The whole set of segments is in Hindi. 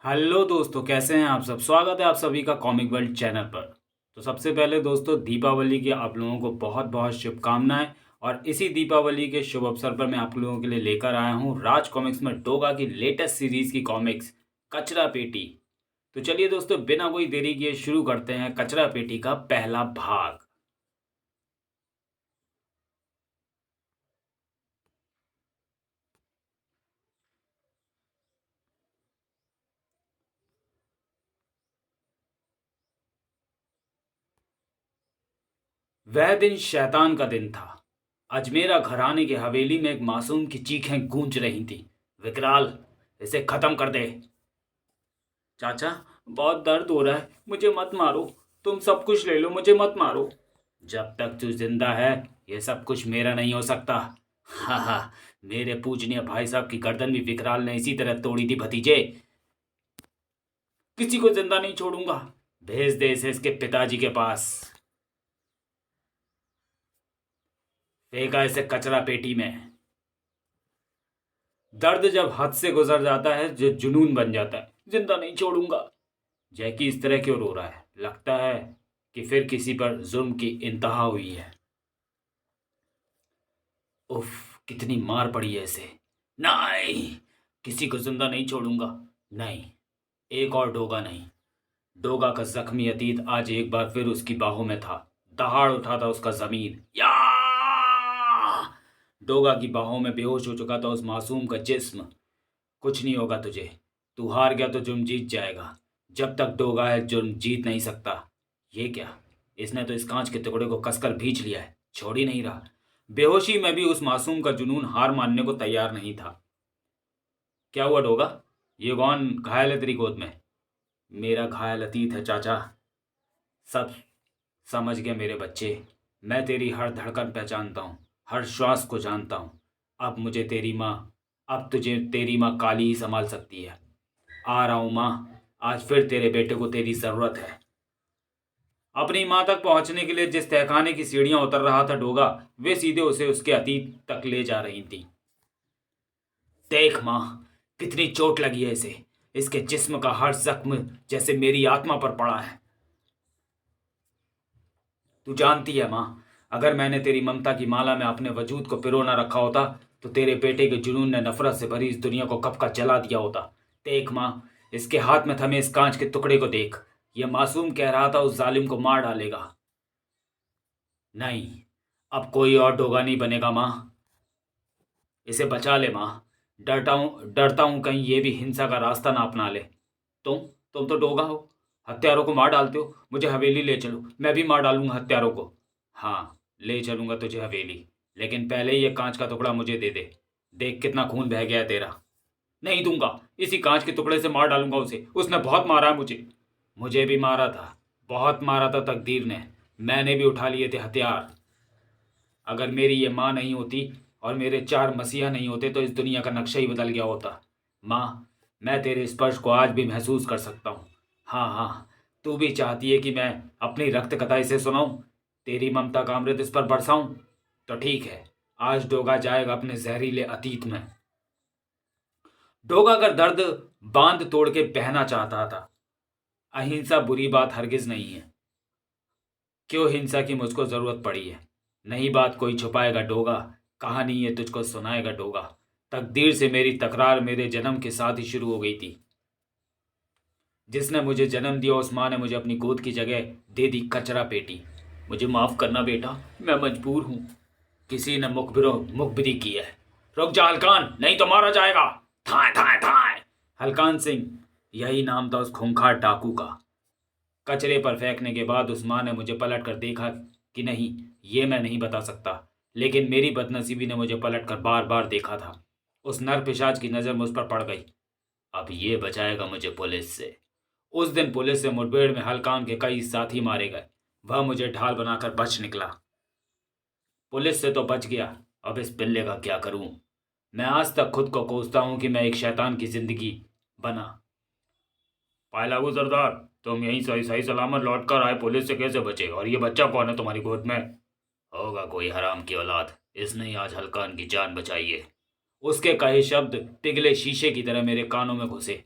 हेलो दोस्तों, कैसे हैं आप सब। स्वागत है आप सभी का कॉमिक वर्ल्ड चैनल पर। तो सबसे पहले दोस्तों, दीपावली की आप लोगों को बहुत बहुत शुभकामनाएं। और इसी दीपावली के शुभ अवसर पर मैं आप लोगों के लिए लेकर आया हूं राज कॉमिक्स में डोगा की लेटेस्ट सीरीज की कॉमिक्स कचरा पेटी। तो चलिए दोस्तों, बिना कोई देरी किए शुरू करते हैं कचरा पेटी का पहला भाग। वह दिन शैतान का दिन था। अजमेरा घराने की हवेली में एक मासूम की चीखें गूंज रही थी। विकराल, इसे खत्म कर दे। चाचा, बहुत दर्द हो रहा है, मुझे मत मारो। तुम सब कुछ ले लो, मुझे मत मारो। जब तक तू जिंदा है ये सब कुछ मेरा नहीं हो सकता। हा हा, मेरे पूजनीय भाई साहब की गर्दन भी विकराल ने इसी तरह तोड़ी थी भतीजे। किसी को जिंदा नहीं छोड़ूंगा। भेज दे इसे इसके पिताजी के पास। फेंका इसे कचरा पेटी में। दर्द जब हद से गुजर जाता है जो जुनून बन जाता है। जिंदा नहीं छोड़ूंगा। जैकी इस तरह क्यों रो रहा है? लगता है कि फिर किसी पर जुल्म की इंतहा हुई है। उफ, कितनी मार पड़ी है इसे। नहीं, किसी को जिंदा नहीं छोड़ूंगा। नहीं, एक और डोगा नहीं। डोगा का जख्मी अतीत आज एक बार फिर उसकी बाहों में था। दहाड़ उठा था उसका जमीन। या डोगा की बाहों में बेहोश हो चुका था उस मासूम का जिस्म। कुछ नहीं होगा तुझे। तू हार गया तो जुर्म जीत जाएगा। जब तक डोगा है जुर्म जीत नहीं सकता। ये क्या, इसने तो इस कांच के टुकड़े को कसकर भींच लिया है, छोड़ ही नहीं रहा। बेहोशी में भी उस मासूम का जुनून हार मानने को तैयार नहीं था। क्या हुआ डोगा? ये कौन घायल है तेरी गोद में? मेरा घायल अतीत है चाचा। सब समझ गए मेरे बच्चे। मैं तेरी हर धड़कन पहचानता हूँ, हर श्वास को जानता हूँ। अब मुझे तेरी माँ अब तुझे तेरी माँ काली ही संभाल सकती है। आ रहा हूँ माँ, आज फिर तेरे बेटे को तेरी ज़रूरत है। अपनी माँ तक पहुंचने के लिए जिस तहखाने की सीढ़ियां उतर रहा था डोगा, वे सीधे उसे उसके अतीत तक ले जा रही थी। देख माँ, कितनी चोट लगी है इसे। इसके जिस्म का हर जख्म जैसे मेरी आत्मा पर पड़ा है। तू जानती है माँ, अगर मैंने तेरी ममता की माला में अपने वजूद को पिरो न रखा होता तो तेरे बेटे के जुनून ने नफरत से भरी इस दुनिया को कब का जला दिया होता। देख माँ, इसके हाथ में थमे इस कांच के टुकड़े को देख। यह मासूम कह रहा था उस जालिम को मार डालेगा। नहीं, अब कोई और डोगा नहीं बनेगा माँ। इसे बचा ले माँ। डरता हूँ कहीं ये भी हिंसा का रास्ता ना अपना ले। तुम तुम तो डोगा हो, हत्यारों को मार डालते हो। मुझे हवेली ले चलो, मैं भी मार डालूंगा हत्यारों को। हाँ, ले चलूंगा तुझे हवेली, लेकिन पहले ये कांच का टुकड़ा मुझे दे दे। देख कितना खून बह गया है तेरा। नहीं दूंगा। इसी कांच के टुकड़े से मार डालूंगा उसे। उसने बहुत मारा है मुझे। मुझे भी मारा था, बहुत मारा था तकदीर ने। मैंने भी उठा लिए थे हथियार। अगर मेरी ये माँ नहीं होती और मेरे चार मसीहा नहीं होते तो इस दुनिया का नक्शा ही बदल गया होता। माँ, मैं तेरे स्पर्श को आज भी महसूस कर सकता हूँ। हाँ हाँ, तू भी चाहती है कि मैं अपनी रक्त कथा इसे सुनाऊं, तेरी ममता का अमृत इस पर बरसाऊं। तो ठीक है, आज डोगा जाएगा अपने जहरीले अतीत में। डोगा का दर्द बांध तोड़ के बहना चाहता था। अहिंसा बुरी बात हरगिज नहीं है। क्यों हिंसा की मुझको जरूरत पड़ी है? नहीं बात कोई छुपाएगा डोगा। कहानी ये तुझको सुनाएगा डोगा। तकदीर से मेरी तकरार मेरे जन्म के साथ ही शुरू हो गई थी। जिसने मुझे जन्म दिया उस माँ ने मुझे अपनी गोद की जगह दे दी कचरा पेटी। मुझे माफ करना बेटा, मैं मजबूर हूँ। किसी ने मुखबिरी की है। रुक जा हलकान, नहीं तो मारा जाएगा। थाए थाए थाए। हलकान सिंह, यही नाम था उस खूंखार डाकू का। कचरे पर फेंकने के बाद उस माँ ने मुझे पलट कर देखा कि नहीं, ये मैं नहीं बता सकता। लेकिन मेरी बदनसीबी ने मुझे पलट कर बार बार देखा था। उस नर पिशाच की नज़र मुझ पर पड़ गई। अब ये बचाएगा मुझे पुलिस से। उस दिन पुलिस से मुठभेड़ में हलकान के कई साथी मारे गए। वह मुझे ढाल बनाकर बच निकला। पुलिस से तो बच गया, अब इस पिल्ले का क्या करूं? मैं आज तक खुद को कोसता हूं कि मैं एक शैतान की जिंदगी बना। पाए लागू सरदार, तुम यहीं सही सही सलामत लौट कर आए, पुलिस से कैसे बचे? और ये बच्चा कौन है तुम्हारी गोद में? होगा कोई हराम की औलाद, इसने ही आज हलकान की जान बचाई है। उसके कहे शब्द पिघले शीशे की तरह मेरे कानों में घुसे।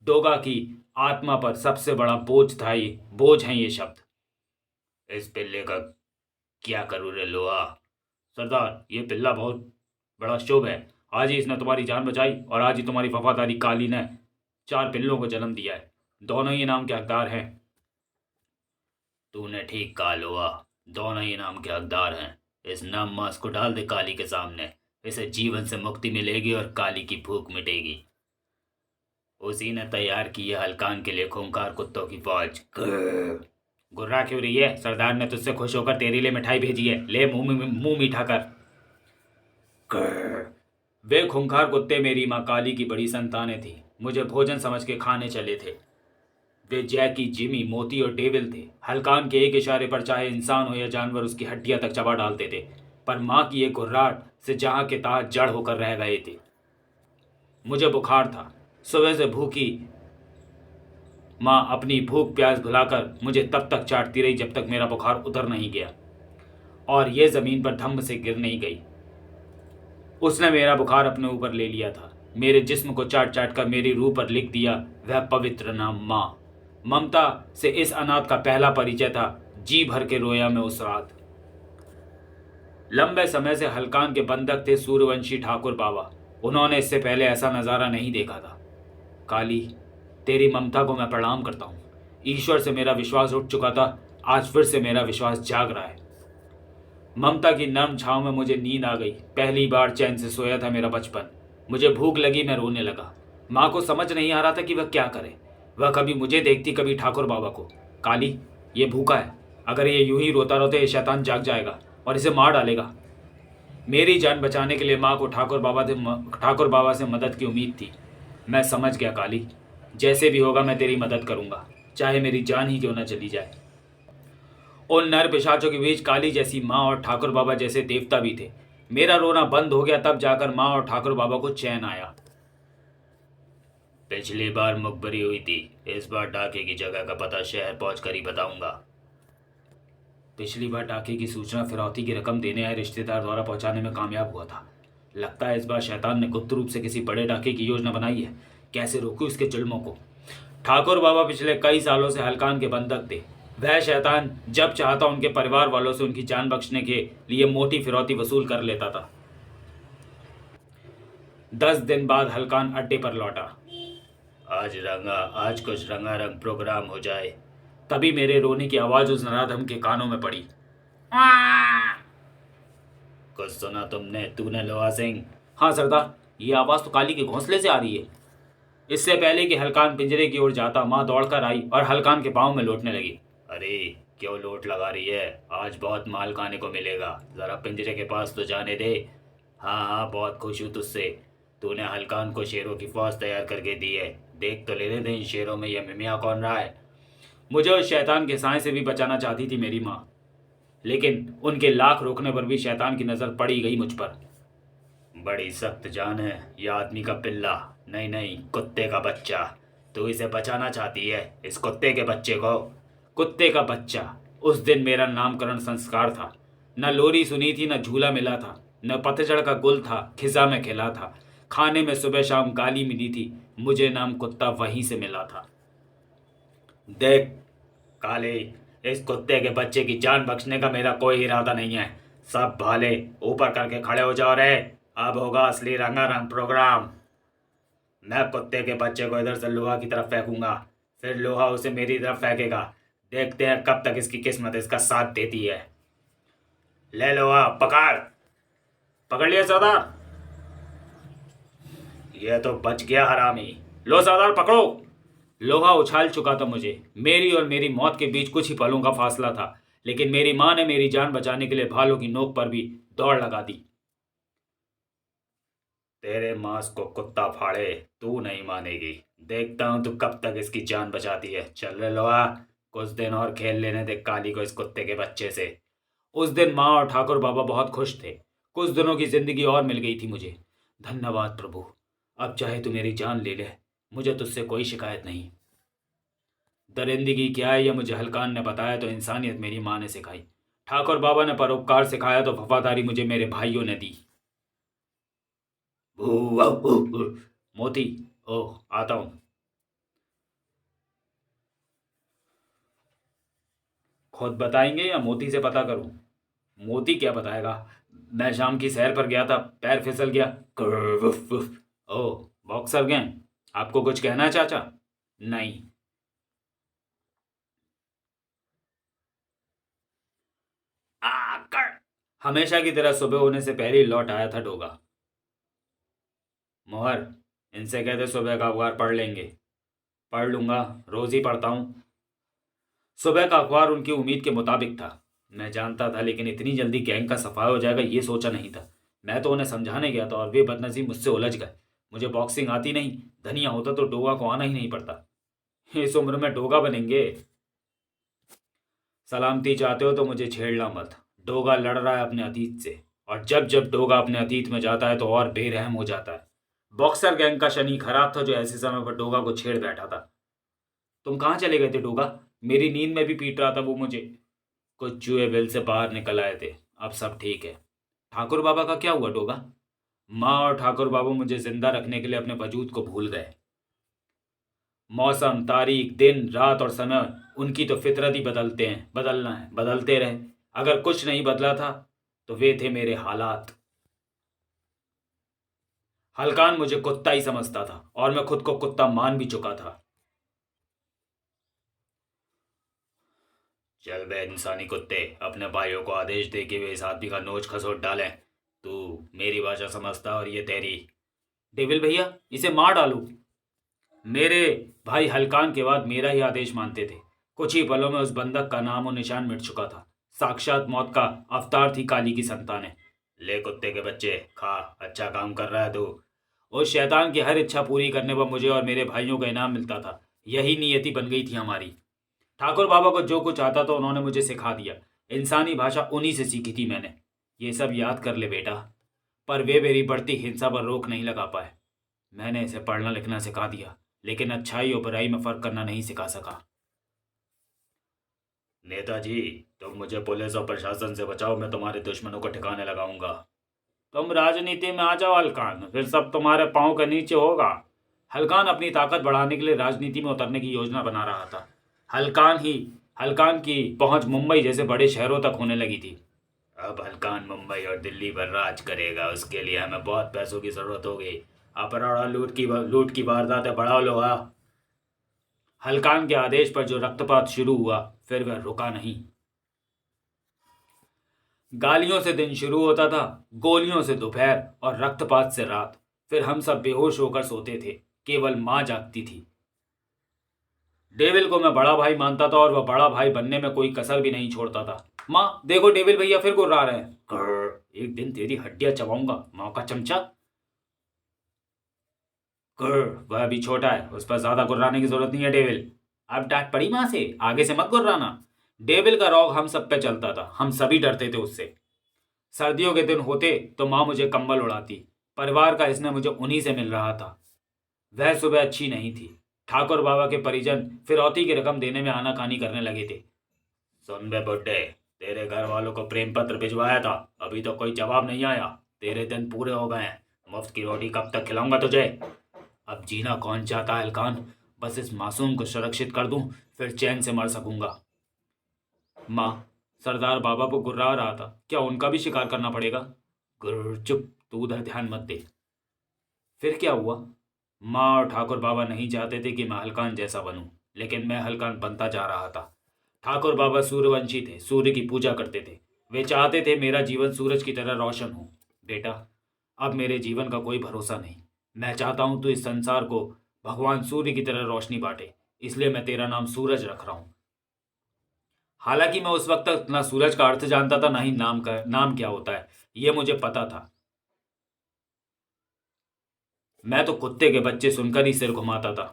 डोगा की आत्मा पर सबसे बड़ा बोझ हैं ये शब्द। इस पिल्ले का क्या करूँ रे लोहा? सरदार, ये पिल्ला बहुत बड़ा शुभ है। आज ही इसने तुम्हारी जान बचाई और आज ही तुम्हारी वफादारी काली ने 4 पिल्लों को जन्म दिया है। दोनों ही इनाम के हकदार हैं। तूने ठीक कहा लोहा, दोनों ही इनाम के हकदार हैं। इस नम मांस को डाल दे काली के सामने। इसे जीवन से मुक्ति मिलेगी और काली की भूख मिटेगी। उसी ने तैयार की है हलकान के लिए खूंखार कुत्तों की फौज। गुर्रा क्यों रही है? सरदार ने तुझसे खुश होकर तेरे लिए मिठाई भेजी है, ले मुंह मीठा कर। वे खूंखार कुत्ते मेरी माँ काली की बड़ी संतानें थी। मुझे भोजन समझ के खाने चले थे। वे जैकी, जिमी, मोती और डेविल थे। हलकान के एक इशारे पर चाहे इंसान हो या जानवर उसकी हड्डियां तक चबा डालते थे। पर माँ की एक घुर्राहट से जहाँ के तहाँ जड़ होकर रह गए थे। मुझे बुखार था। सुबह से भूखी माँ अपनी भूख प्यास भुलाकर मुझे तब तक चाटती रही जब तक मेरा बुखार उतर नहीं गया और ये जमीन पर धम्म से गिर नहीं गई। उसने मेरा बुखार अपने ऊपर ले लिया था। मेरे जिस्म को चाट चाट कर मेरी रूह पर लिख दिया वह पवित्र नाम माँ। ममता से इस अनाथ का पहला परिचय था। जी भर के रोया मैं उस रात। लंबे समय से हलकान के बंधक थे सूर्यवंशी ठाकुर बाबा। उन्होंने इससे पहले ऐसा नज़ारा नहीं देखा था। काली, तेरी ममता को मैं प्रणाम करता हूँ। ईश्वर से मेरा विश्वास उठ चुका था, आज फिर से मेरा विश्वास जाग रहा है। ममता की नर्म छांव में मुझे नींद आ गई। पहली बार चैन से सोया था मेरा बचपन। मुझे भूख लगी, मैं रोने लगा। माँ को समझ नहीं आ रहा था कि वह क्या करे। वह कभी मुझे देखती, कभी ठाकुर बाबा को। काली, ये भूखा है। अगर ये यूं ही रोता रोते ये शैतान जाग जाएगा और इसे मार डालेगा। मेरी जान बचाने के लिए माँ को ठाकुर बाबा से मदद की उम्मीद थी। मैं समझ गया काली, जैसे भी होगा मैं तेरी मदद करूंगा, चाहे मेरी जान ही क्यों न चली जाए। उन नर पिशाचों के बीच काली जैसी माँ और ठाकुर बाबा जैसे देवता भी थे। मेरा रोना बंद हो गया, तब जाकर माँ और ठाकुर बाबा को चैन आया। पिछली बार मुखबरी हुई थी, इस बार डाके की जगह का पता शहर पहुंचकर ही बताऊंगा। पिछली बार डाके की सूचना फिरौती की रकम देने आए रिश्तेदार द्वारा पहुंचाने में कामयाब हुआ था। लगता है इस बार शैतान ने गुप्त रूप से किसी बड़े डाके की योजना बनाई है। कैसे रोकूं इसके जुल्मों को? ठाकुर बाबा पिछले कई सालों से हलकान के बंधक थे। वह शैतान जब चाहता उनके परिवार वालों से उनकी जान बख्शने के लिए मोटी फिरौती वसूल कर लेता था। 10 दिन बाद हलकान अड्डे पर लौटा। आज कुछ रंगारंग प्रोग्राम हो जाए। तभी मेरे रोने की आवाज उस नराधम के कानों में पड़ी। कुछ सुना तुमने? तूने लोहा सिंह? हाँ सरदार, ये आवाज तो काली के घोंसले से आ रही है। इससे पहले कि हलकान पिंजरे की ओर जाता, माँ दौड़कर आई और हलकान के पाँव में लौटने लगी। अरे क्यों लोट लगा रही है? आज बहुत माल खाने को मिलेगा, जरा पिंजरे के पास तो जाने दे। हाँ हाँ, बहुत खुश हूँ तुझसे। तूने हलकान को शेरों की फौज तैयार करके दी है। देख तो लेने दे इन शेरों में यह मिमिया कौन रहा है। मुझे उस शैतान के साए से भी बचाना चाहती थी मेरी माँ, लेकिन उनके लाख रोकने पर भी शैतान की नज़र पड़ी गई मुझ पर। बड़ी सख्त जान है यह आदमी का पिल्ला। नहीं नहीं, कुत्ते का बच्चा। तू इसे बचाना चाहती है, इस कुत्ते के बच्चे को? कुत्ते का बच्चा? उस दिन मेरा नामकरण संस्कार था। न लोरी सुनी थी, न झूला मिला था, न पतझड़ का गुल था खिजा में खिला था। खाने में सुबह शाम गाली मिली थी, मुझे नाम कुत्ता वहीं से मिला था। देख काले, इस कुत्ते के बच्चे की जान बख्शने का मेरा कोई इरादा नहीं है। सब भाले ऊपर करके खड़े हो जाओ रे, अब होगा असली रंगारंग प्रोग्राम। मैं कुत्ते के बच्चे को इधर से लोहा की तरफ फेंकूंगा, फिर लोहा उसे मेरी तरफ फेंकेगा। देखते हैं कब तक इसकी किस्मत इसका साथ देती है। ले लोहा, पकड़। पकड़ लिया सरदार। यह तो बच गया हरामी। लो सरदार, पकड़ो। लोहा उछाल चुका था मुझे। मेरी और मेरी मौत के बीच कुछ ही पलों का फासला था, लेकिन मेरी माँ ने मेरी जान बचाने के लिए भालों की नोक पर भी दौड़ लगा दी। तेरे मांस को कुत्ता फाड़े, तू नहीं मानेगी। देखता हूं तू कब तक इसकी जान बचाती है। चल रे लोहा, कुछ दिन और खेल लेने दे काली को इस कुत्ते के बच्चे से। उस दिन माँ और ठाकुर बाबा बहुत खुश थे। कुछ दिनों की जिंदगी और मिल गई थी मुझे। धन्यवाद प्रभु। अब चाहे तू मेरी जान ले ले, मुझे तुझसे कोई शिकायत नहीं। दरिंदगी क्या है यह मुझे हलकान ने बताया तो इंसानियत मेरी माँ ने सिखाई। ठाकुर बाबा ने परोपकार सिखाया तो वफादारी मुझे मेरे भाइयों ने दी। मोती, ओह आता हूँ। खुद बताएंगे या मोती से पता करूं? मोती क्या बताएगा? मैं शाम की सैर पर गया था, पैर फिसल गया। कुर्र, वुफ, वुफ। ओह, बॉक्सर गैंग, आपको कुछ कहना है चाचा? नहीं। कर हमेशा की तरह सुबह होने से पहले ही लौट आया था डोगा। मोहर, इनसे कहते सुबह का अखबार पढ़ लेंगे। पढ़ लूंगा, रोज ही पढ़ता हूँ। सुबह का अखबार उनकी उम्मीद के मुताबिक था। मैं जानता था, लेकिन इतनी जल्दी गैंग का सफाया हो जाएगा ये सोचा नहीं था। मैं तो उन्हें समझाने गया था और वे बदनसीब मुझसे उलझ गए। मुझे बॉक्सिंग आती नहीं, धनिया होता तो डोगा को आना ही नहीं पड़ता। इस उम्र में डोगा बनेंगे? सलामती चाहते हो तो मुझे छेड़ना मत। डोगा लड़ रहा है अपने अतीत से, और जब जब डोगा अपने अतीत में जाता है तो और बेरहम हो जाता है। बॉक्सर गैंग का शनि खराब था जो ऐसे समय पर डोगा को छेड़ बैठा था। तुम कहाँ चले गए थे डोगा? मेरी नींद में भी पीट रहा था वो मुझे। कुछ चूहे बिल से बाहर निकल आए थे। अब सब ठीक है। ठाकुर बाबा का क्या हुआ डोगा? माँ और ठाकुर बाबू मुझे जिंदा रखने के लिए अपने वजूद को भूल गए। मौसम, तारीख, दिन, रात और समय, उनकी तो फितरत ही बदलते हैं। बदलना है, बदलते रहे। अगर कुछ नहीं बदला था तो वे थे मेरे हालात। हलकान मुझे कुत्ता ही समझता था और मैं खुद को कुत्ता मान भी चुका था। चल बे इंसानी कुत्ते, अपने भाइयों को आदेश दे कि वे इस आदमी का नोच खसोट डालें। तू मेरी भाषा समझता और ये तेरी। डेविल भैया, इसे मार डालू? मेरे भाई हलकान के बाद मेरा ही आदेश मानते थे। कुछ ही पलों में उस बंधक का नामो निशान मिट चुका था। साक्षात मौत का अवतार थी काली की संतानें। ले कुत्ते के बच्चे, खा, अच्छा काम कर रहा है तू। उस शैतान की हर इच्छा पूरी करने पर मुझे और मेरे भाइयों को इनाम मिलता था। यही नियति बन गई थी हमारी। ठाकुर बाबा को जो कुछ आता था उन्होंने मुझे सिखा दिया। इंसानी भाषा उन्हीं से सीखी थी मैंने। ये सब याद कर ले बेटा। पर वे मेरी बढ़ती हिंसा पर रोक नहीं लगा पाए। मैंने इसे पढ़ना लिखना सिखा दिया, लेकिन अच्छाई और बुराई में फर्क करना नहीं सिखा सका। नेताजी, तुम मुझे पुलिस और प्रशासन से बचाओ, मैं तुम्हारे दुश्मनों को ठिकाने लगाऊंगा। तुम राजनीति में आ जाओ हलकान, फिर सब तुम्हारे पाँव के नीचे होगा। हलकान अपनी ताकत बढ़ाने के लिए राजनीति में उतरने की योजना बना रहा था। हलकान ही हलकान की पहुंच मुंबई जैसे बड़े शहरों तक होने लगी थी। अब हलकान मुंबई और दिल्ली पर राज करेगा, उसके लिए हमें बहुत पैसों की जरूरत होगी। अपराध और लूट की वारदातें बढ़ा लो। हलकान के आदेश पर जो रक्तपात शुरू हुआ, फिर वह रुका नहीं। गालियों से दिन शुरू होता था, गोलियों से दोपहर और रक्तपात से रात। फिर हम सब बेहोश होकर सोते थे, केवल माँ जागती थी। डेविल को मैं बड़ा भाई मानता था और वह बड़ा भाई बनने में कोई कसर भी नहीं छोड़ता था। माँ देखो, डेविल भैया फिर गुर्रा रहे हैं। एक दिन तेरी हड्डियां चबाऊंगा, माँ का चमचा। वह अभी छोटा है, उस पर ज्यादा गुर्राने की जरूरत नहीं है डेविल। अब डांट पड़ी माँ से, आगे से मत गुर्राना। डेविल का रौब हम सब पे चलता था, हम सभी डरते थे उससे। सर्दियों के दिन होते तो माँ मुझे कंबल उड़ाती। परिवार का स्नेह मुझे उन्हीं से मिल रहा था। वह सुबह अच्छी नहीं थी। ठाकुर बाबा के परिजन फिरौती की रकम देने में आनाकानी करने लगे थे। सुन बे बुड्ढे, तेरे घर वालों को प्रेम पत्र भिजवाया था, अभी तो कोई जवाब नहीं आया। तेरे दिन पूरे हो गए हैं, मुफ्त की रोटी कब तक खिलाऊंगा तुझे? अब जीना कौन चाहता है हलकान? बस इस मासूम को सुरक्षित कर दूं, फिर चैन से मर सकूंगा। माँ, सरदार बाबा को गुर्रा रहा था, क्या उनका भी शिकार करना पड़ेगा? गुर्र चुप, तू उधर ध्यान मत दे। फिर क्या हुआ? माँ और ठाकुर बाबा नहीं चाहते थे कि मैं हलकान जैसा बनूं, लेकिन मैं हलकान बनता जा रहा था। ठाकुर बाबा सूर्यवंशी थे, सूर्य की पूजा करते थे। वे चाहते थे मेरा जीवन सूरज की तरह रोशन हो। बेटा, अब मेरे जीवन का कोई भरोसा नहीं। मैं चाहता हूं तो इस संसार को भगवान सूर्य की तरह रोशनी बांटे, इसलिए मैं तेरा नाम सूरज रख रहा हूं। हालांकि मैं उस वक्त तक ना सूरज का अर्थ जानता था, ना ही नाम क्या होता है यह मुझे पता था। मैं तो कुत्ते के बच्चे सुनकर ही सिर घुमाता था।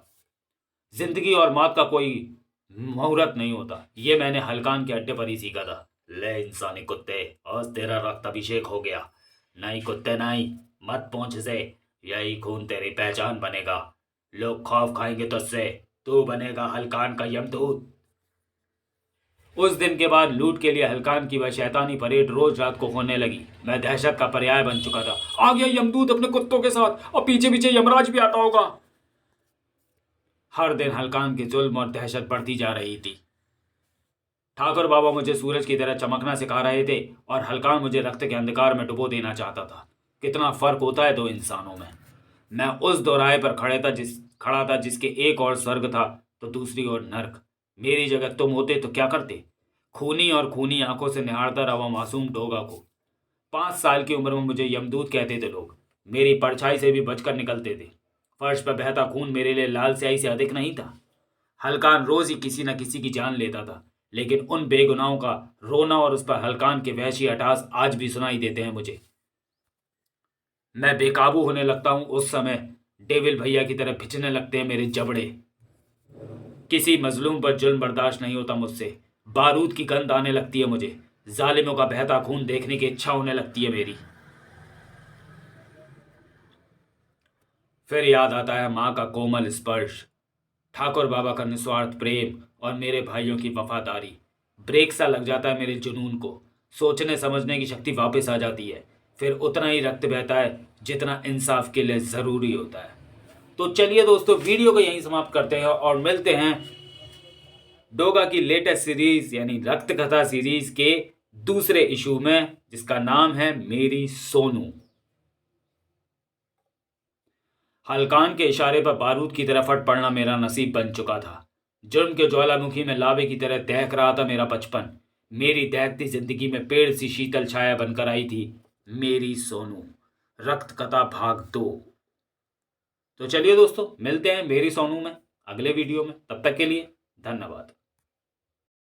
जिंदगी और मौत का कोई मुहूर्त नहीं होता, ये मैंने हलकान के अड्डे पर ही सीखा था। ले इंसानी कुत्ते, आज तेरा रक्त अभिषेक हो गया। नहीं कुत्ते नहीं, मत पहुंच से। यही खून तेरी पहचान बनेगा। लोग खौफ खाएंगे तुझसे, तू बनेगा हलकान का यमदूत। उस दिन के बाद लूट के लिए हलकान की वह शैतानी परेड रोज रात को होने लगी। मैं दहशत का पर्याय बन चुका था। आ गया यमदूत अपने कुत्तों के साथ, और पीछे पीछे यमराज भी आता होगा। हर दिन हलकान के जुल्म और दहशत बढ़ती जा रही थी। ठाकुर बाबा मुझे सूरज की तरह चमकना सिखा रहे थे और हलकान मुझे रक्त के अंधकार में डुबो देना चाहता था। कितना फर्क होता है दो इंसानों में। मैं उस दोराहे पर खड़ा था जिसके एक और स्वर्ग था तो दूसरी ओर नर्क। मेरी जगह तुम होते तो क्या करते? खूनी और खूनी आंखों से निहारता रहा मासूम डोगा को। 5 साल की उम्र में मुझे यमदूत कहते थे लोग। मेरी परछाई से भी बचकर निकलते थे। फर्श पर बहता खून मेरे लिए लाल स्याही से अधिक नहीं था। हलकान रोज ही किसी न किसी की जान लेता था, लेकिन उन बेगुनाहों का रोना और उस पर हलकान के वहशी अट्टहास आज भी सुनाई देते हैं मुझे। मैं बेकाबू होने लगता हूं उस समय डेविल भैया की तरह भिचने लगते हैं मेरे जबड़े। किसी मजलूम पर जुल्म बर्दाश्त नहीं होता मुझसे। बारूद की गंध आने लगती है मुझे। जालिमों का बहता खून देखने की इच्छा होने लगती है मेरी। फिर याद आता है माँ का कोमल स्पर्श, ठाकुर बाबा का निस्वार्थ प्रेम और मेरे भाइयों की वफादारी। ब्रेक सा लग जाता है मेरे जुनून को। सोचने समझने की शक्ति वापस आ जाती है। फिर उतना ही रक्त बहता है जितना इंसाफ के लिए ज़रूरी होता है। तो चलिए दोस्तों, वीडियो को यहीं समाप्त करते हैं और मिलते हैं डोगा की लेटेस्ट सीरीज यानी रक्त कथा सीरीज के दूसरे इशू में, जिसका नाम है मेरी सोनू। हलकान के इशारे पर बारूद की तरह फट पड़ना मेरा नसीब बन चुका था। जुर्म के ज्वालामुखी में लावे की तरह दहक रहा था मेरा बचपन। मेरी दहकती जिंदगी में पेड़ सी शीतल छाया बनकर आई थी मेरी सोनू। रक्त कथा भाग 2। तो चलिए दोस्तों, मिलते हैं मेरी सोनू में अगले वीडियो में। तब तक के लिए धन्यवाद।